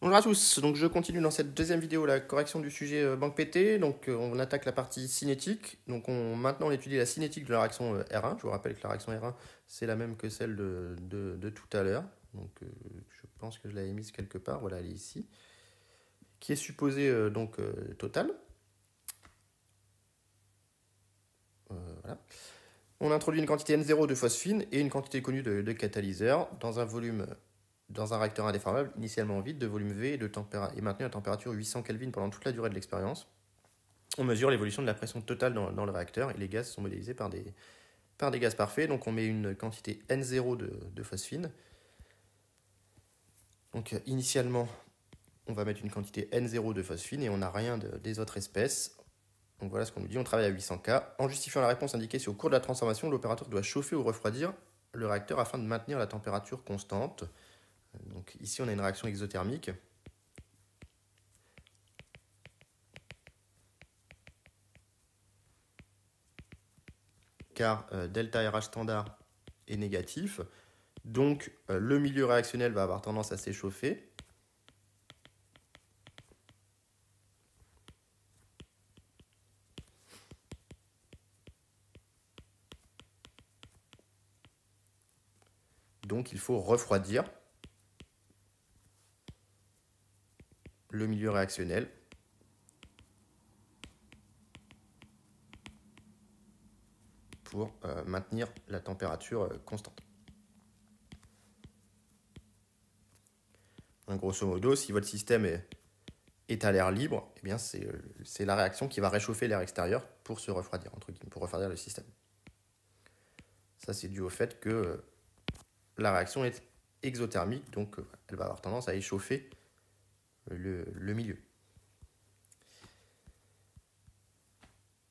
Bonjour à tous, donc je continue dans cette deuxième vidéo la correction du sujet banque PT. Donc on attaque la partie cinétique. Donc maintenant on étudie la cinétique de la réaction R1. Je vous rappelle que la réaction R1 c'est la même que celle de tout à l'heure. Donc je pense que je l'avais mise quelque part, voilà elle est ici. Qui est supposée totale. Voilà. On introduit une quantité N0 de phosphine et une quantité connue de catalyseur dans un volume, dans un réacteur indéformable initialement vide de volume V et maintenu à température 800 Kelvin pendant toute la durée de l'expérience. On mesure l'évolution de la pression totale dans le réacteur et les gaz sont modélisés par des gaz parfaits. Donc on met une quantité N0 de phosphine. Donc initialement, on va mettre une quantité N0 de phosphine et on n'a rien des autres espèces. Donc voilà ce qu'on nous dit, on travaille à 800 K. En justifiant la réponse indiquée si au cours de la transformation, l'opérateur doit chauffer ou refroidir le réacteur afin de maintenir la température constante. Donc ici, on a une réaction exothermique. Car delta RH standard est négatif. Donc le milieu réactionnel va avoir tendance à s'échauffer. Donc il faut refroidir le milieu réactionnel pour maintenir la température constante. Grosso modo, si votre système est à l'air libre, eh bien c'est la réaction qui va réchauffer l'air extérieur pour se refroidir, entre guillemets, pour refroidir le système. Ça, c'est dû au fait que la réaction est exothermique, donc elle va avoir tendance à échauffer le milieu.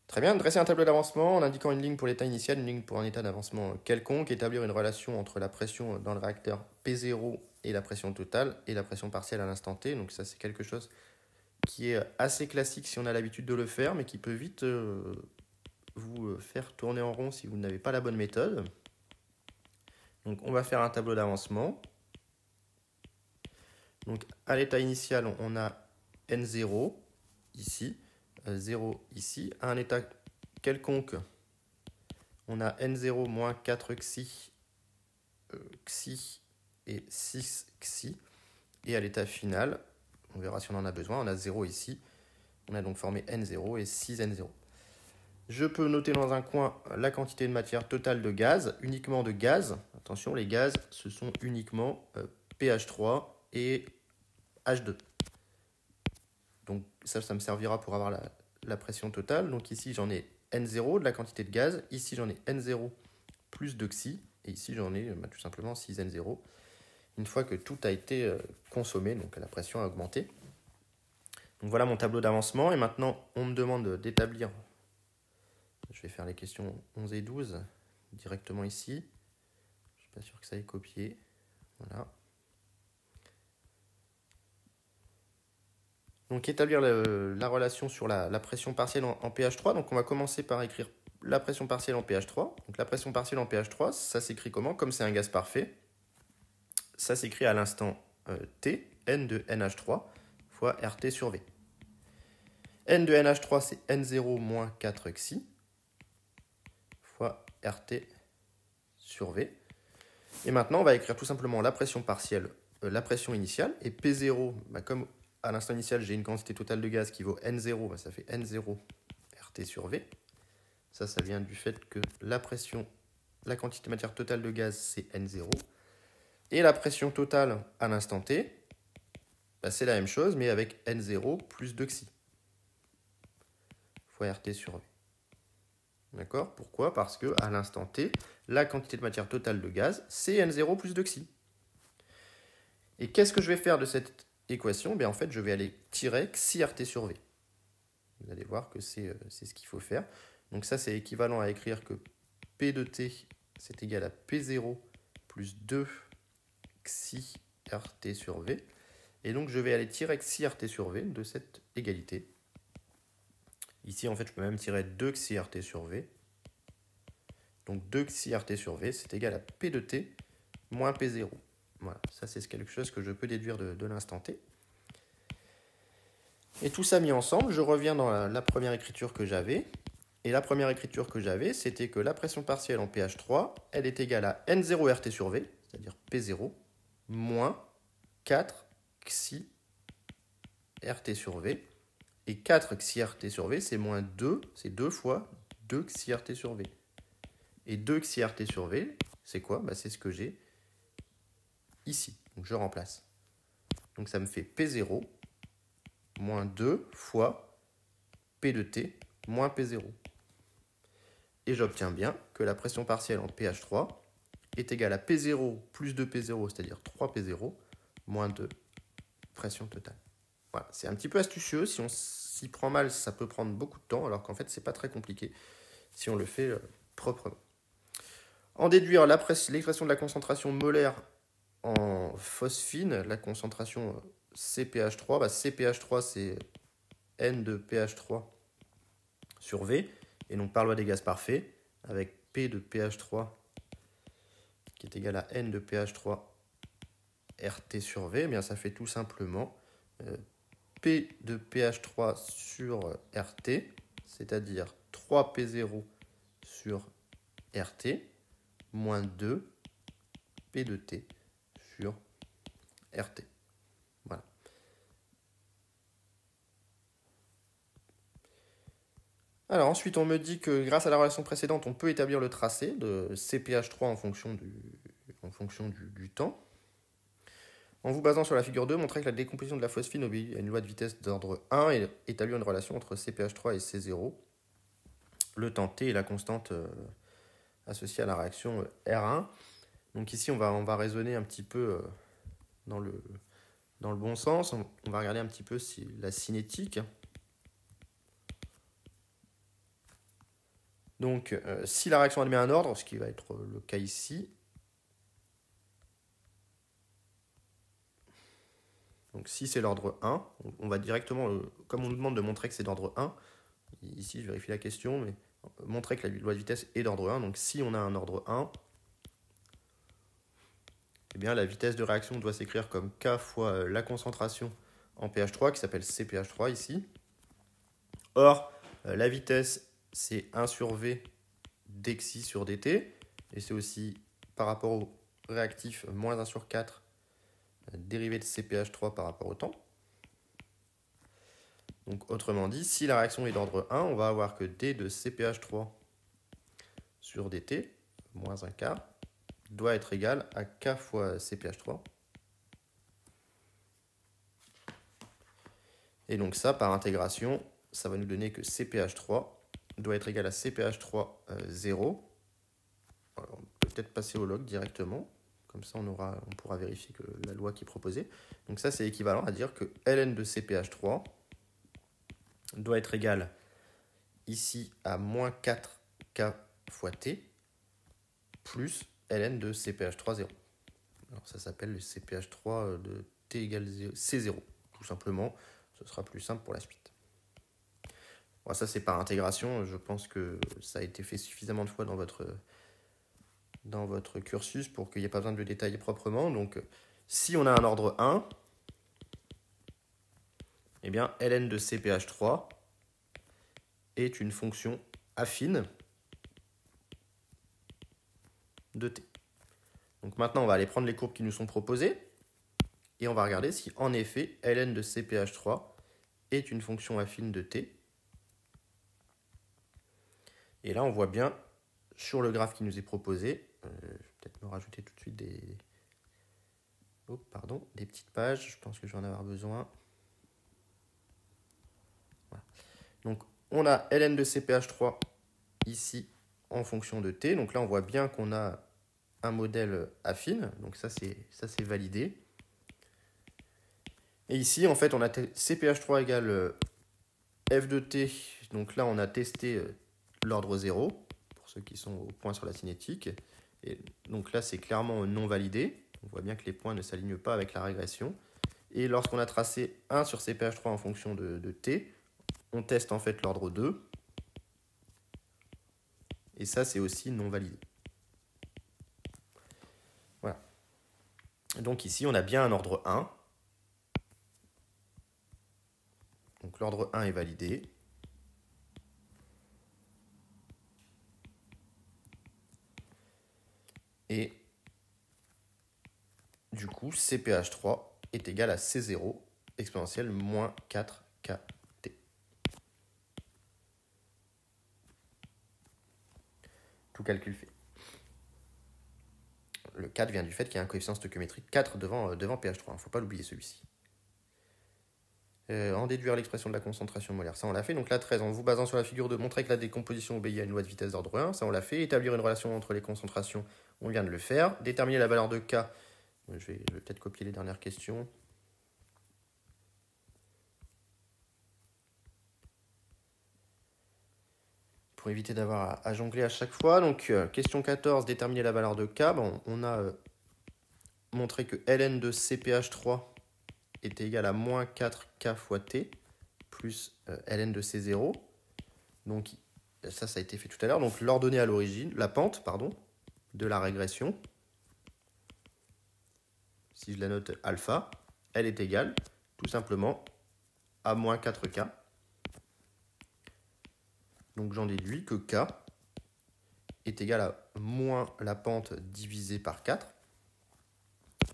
Très bien, dresser un tableau d'avancement en indiquant une ligne pour l'état initial, une ligne pour un état d'avancement quelconque, établir une relation entre la pression dans le réacteur P0 et la pression totale et la pression partielle à l'instant T. Donc ça, c'est quelque chose qui est assez classique si on a l'habitude de le faire, mais qui peut vite vous faire tourner en rond si vous n'avez pas la bonne méthode. Donc on va faire un tableau d'avancement. Donc à l'état initial, on a N0 ici, 0 ici. À un état quelconque, on a N0 moins 4 xi, xi et 6 xi. Et à l'état final, on verra si on en a besoin, on a 0 ici. On a donc formé N0 et 6N0. Je peux noter dans un coin la quantité de matière totale de gaz, uniquement de gaz. Attention, les gaz, ce sont uniquement pH3 et H2. Donc ça me servira pour avoir la pression totale. Donc ici, j'en ai N0 de la quantité de gaz. Ici, j'en ai N0 plus de xi. Et ici, j'en ai tout simplement 6N0. Une fois que tout a été consommé, donc la pression a augmenté. Donc voilà mon tableau d'avancement. Et maintenant, on me demande d'établir... Je vais faire les questions 11 et 12 directement ici. Je ne suis pas sûr que ça ait copié. Voilà. Donc établir la relation sur la pression partielle en pH3. Donc on va commencer par écrire la pression partielle en pH3. Donc la pression partielle en pH3, ça s'écrit comment? Comme c'est un gaz parfait, ça s'écrit à l'instant T, N de NH3 fois RT sur V. N de NH3, c'est N0 moins 4 xi fois RT sur V. Et maintenant, on va écrire tout simplement la pression partielle, la pression initiale. Et P0, comme à l'instant initial, j'ai une quantité totale de gaz qui vaut N0, ça fait N0 RT sur V. Ça vient du fait que la quantité de matière totale de gaz, c'est N0. Et la pression totale à l'instant T, c'est la même chose, mais avec N0 plus 2 xi fois RT sur V. D'accord? Pourquoi? Parce qu'à l'instant T, la quantité de matière totale de gaz, c'est N0 plus 2 xi. Et qu'est-ce que je vais faire de cette équation? En fait, je vais aller tirer xi RT sur V. Vous allez voir que c'est ce qu'il faut faire. Donc ça, c'est équivalent à écrire que P de T, c'est égal à P0 plus 2 xi RT sur V. Et donc, je vais aller tirer xi RT sur V de cette égalité. Ici, en fait, je peux même tirer 2 xi RT sur V. Donc 2 xi RT sur V, c'est égal à P de T moins P0. Voilà, ça c'est quelque chose que je peux déduire de l'instant T. Et tout ça mis ensemble, je reviens dans la première écriture que j'avais. Et la première écriture que j'avais, c'était que la pression partielle en pH3, elle est égale à N0 RT sur V, c'est-à-dire P0, moins 4 xi RT sur V. Et 4 xi RT sur V, c'est moins 2, c'est 2 fois 2 xi RT sur V. Et 2 xi RT sur V, c'est quoi? C'est ce que j'ai ici. Donc je remplace. Donc ça me fait P0 moins 2 fois P de T moins P0. Et j'obtiens bien que la pression partielle en pH3 est égale à P0 plus 2P0, c'est-à-dire 3P0, moins 2 pression totale. Voilà, c'est un petit peu astucieux. Si on s'y prend mal, ça peut prendre beaucoup de temps, alors qu'en fait, c'est pas très compliqué si on le fait proprement. En déduire l'expression de la concentration molaire en phosphine, la concentration CpH3, CpH3 c'est N de pH3 sur V, et donc par loi des gaz parfaits, avec P de pH3 qui est égal à N de pH3 RT sur V, eh bien ça fait tout simplement P de pH3 sur RT, c'est-à-dire 3P0 sur RT, moins 2 P de T sur RT. Voilà. Alors ensuite, on me dit que grâce à la relation précédente, on peut établir le tracé de CpH3 en fonction du temps. En vous basant sur la figure 2, montrez que la décomposition de la phosphine obéit à une loi de vitesse d'ordre 1 et établit une relation entre CpH3 et C0. Le temps T est la constante associée à la réaction R1. Donc ici, on va raisonner un petit peu dans le bon sens. On va regarder un petit peu la cinétique. Donc, si la réaction admet un ordre, ce qui va être le cas ici, donc si c'est l'ordre 1, on va directement, comme on nous demande de montrer que c'est d'ordre 1, ici je vérifie la question, mais montrer que la loi de vitesse est d'ordre 1, donc si on a un ordre 1, eh bien la vitesse de réaction doit s'écrire comme K fois la concentration en pH3, qui s'appelle CpH3 ici. Or, la vitesse, c'est 1 sur V dxi sur dt, et c'est aussi par rapport au réactif moins 1 sur 4 dérivé de CpH3 par rapport au temps. Donc autrement dit, si la réaction est d'ordre 1, on va avoir que d de CpH3 sur dt, moins 1 quart, doit être égal à K fois CpH3. Et donc ça, par intégration, ça va nous donner que CpH3 doit être égal à CpH3 0. Alors, on peut peut-être passer au log directement. Comme ça, on pourra vérifier que la loi qui est proposée. Donc ça, c'est équivalent à dire que ln de CpH3 doit être égal ici à moins 4K fois T plus ln de CpH3 0. Alors ça s'appelle le CpH3 de T égale C0, tout simplement. Ce sera plus simple pour la suite. Bon, ça, c'est par intégration. Je pense que ça a été fait suffisamment de fois dans votre cursus pour qu'il n'y ait pas besoin de le détailler proprement. Donc, si on a un ordre 1, eh bien, ln de CpH3 est une fonction affine de T. Donc maintenant, on va aller prendre les courbes qui nous sont proposées et on va regarder si, en effet, ln de CpH3 est une fonction affine de T. Et là, on voit bien sur le graphe qui nous est proposé, je vais peut-être me rajouter tout de suite des petites pages, je pense que je vais en avoir besoin. Voilà. Donc, on a ln de CpH3 ici en fonction de T. Donc là, on voit bien qu'on a un modèle affine. Donc ça, c'est validé. Et ici, en fait, on a CpH3 égale f de T. Donc là, on a testé l'ordre 0, pour ceux qui sont au point sur la cinétique. Et donc là, c'est clairement non validé. On voit bien que les points ne s'alignent pas avec la régression. Et lorsqu'on a tracé 1 sur CpH3 en fonction de T, on teste en fait l'ordre 2. Et ça, c'est aussi non validé. Voilà. Donc ici, on a bien un ordre 1. Donc l'ordre 1 est validé. Et du coup, CPH3 est égal à C0 exponentielle moins 4KT. Tout calcul fait. Le 4 vient du fait qu'il y a un coefficient stoichiométrique 4 devant pH3. Il ne faut pas l'oublier celui-ci. En déduire l'expression de la concentration molaire, ça on l'a fait. Donc la 13, en vous basant sur la figure 2, montrer que la décomposition obéit à une loi de vitesse d'ordre 1, ça on l'a fait. Établir une relation entre les concentrations, on vient de le faire. Déterminer la valeur de K, je vais peut-être copier les dernières questions. Pour éviter d'avoir à jongler à chaque fois. Donc question 14, déterminer la valeur de K. Bon, on a montré que ln de CPH3 est égal à moins 4K fois T plus ln de C0. Donc ça a été fait tout à l'heure. Donc l'ordonnée à l'origine, la pente, pardon, de la régression, si je la note alpha, elle est égale tout simplement à moins 4K. Donc j'en déduis que K est égal à moins la pente divisée par 4,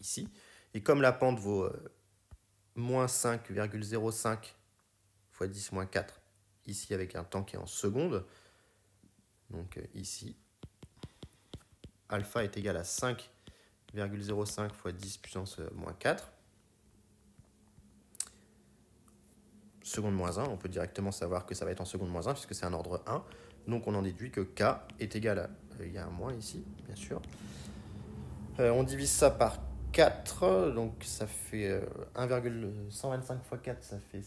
ici. Et comme la pente vaut moins 5,05 fois 10 moins 4, ici avec un temps qui est en secondes, donc ici, alpha est égal à 5,05 fois 10 puissance moins 4. Seconde moins 1, on peut directement savoir que ça va être en seconde moins 1 puisque c'est un ordre 1. Donc on en déduit que K est égal à... il y a un moins ici, bien sûr. On divise ça par 4, donc ça fait 1,125 fois 4, ça fait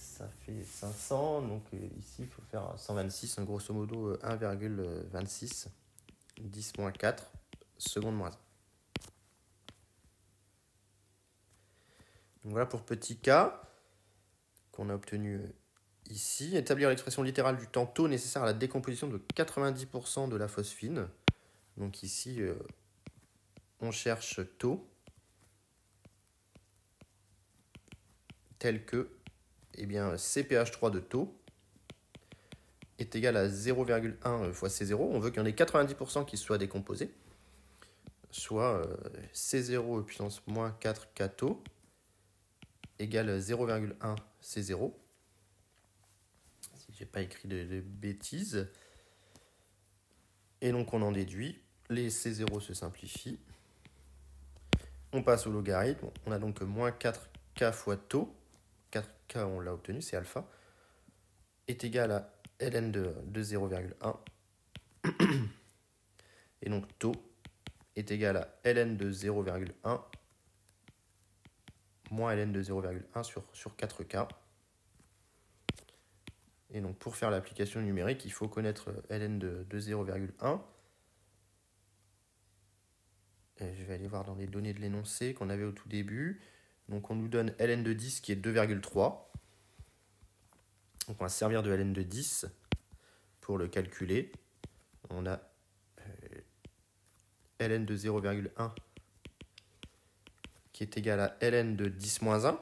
500. Donc ici, il faut faire 126, grosso modo 1,26, 10 moins 4, seconde moins 1. Donc voilà pour petit k qu'on a obtenu ici. Établir l'expression littérale du temps taux nécessaire à la décomposition de 90% de la phosphine. Donc ici, on cherche taux tel que CPH3 de taux est égal à 0,1 fois C0. On veut qu'il y en ait 90% qui soient décomposés, soit C0 puissance moins 4 K taux égale 0,1 C0. Si j'ai pas écrit de bêtises. Et donc on en déduit, les C0 se simplifient. On passe au logarithme, on a donc moins 4K fois taux, 4K on l'a obtenu, c'est alpha, est égal à ln de 0,1. Et donc taux est égal à ln de 0,1 moins ln de 0,1 sur 4K. Et donc pour faire l'application numérique, il faut connaître ln de 0,1. Je vais aller voir dans les données de l'énoncé qu'on avait au tout début. Donc on nous donne ln de 10 qui est 2,3. Donc on va se servir de ln de 10 pour le calculer. On a ln de 0,1 qui est égal à ln de 10 moins 1,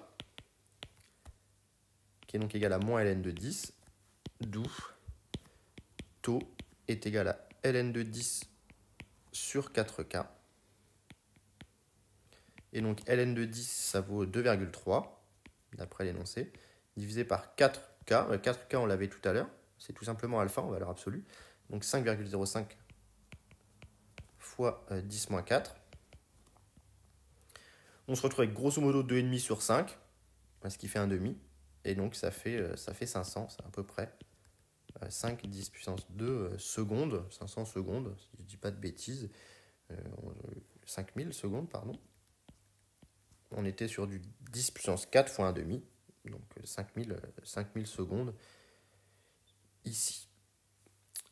qui est donc égal à moins ln de 10, d'où taux est égal à ln de 10 sur 4K. Et donc ln de 10, ça vaut 2,3, d'après l'énoncé, divisé par 4K. 4K, on l'avait tout à l'heure, c'est tout simplement alpha en valeur absolue. Donc 5,05 fois 10 moins 4. On se retrouve avec grosso modo 2,5 sur 5, ce qui fait un demi. Et donc ça fait 500, c'est à peu près 5, 10 puissance 2 secondes, 500 secondes, si je ne dis pas de bêtises, 5000 secondes, pardon. On était sur du 10 puissance 4 fois 1,5, donc 5000 secondes ici.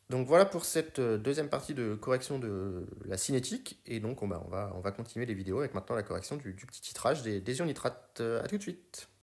Donc voilà pour cette deuxième partie de correction de la cinétique. Et donc on va continuer les vidéos avec maintenant la correction du petit titrage des ionnitrates. À tout de suite.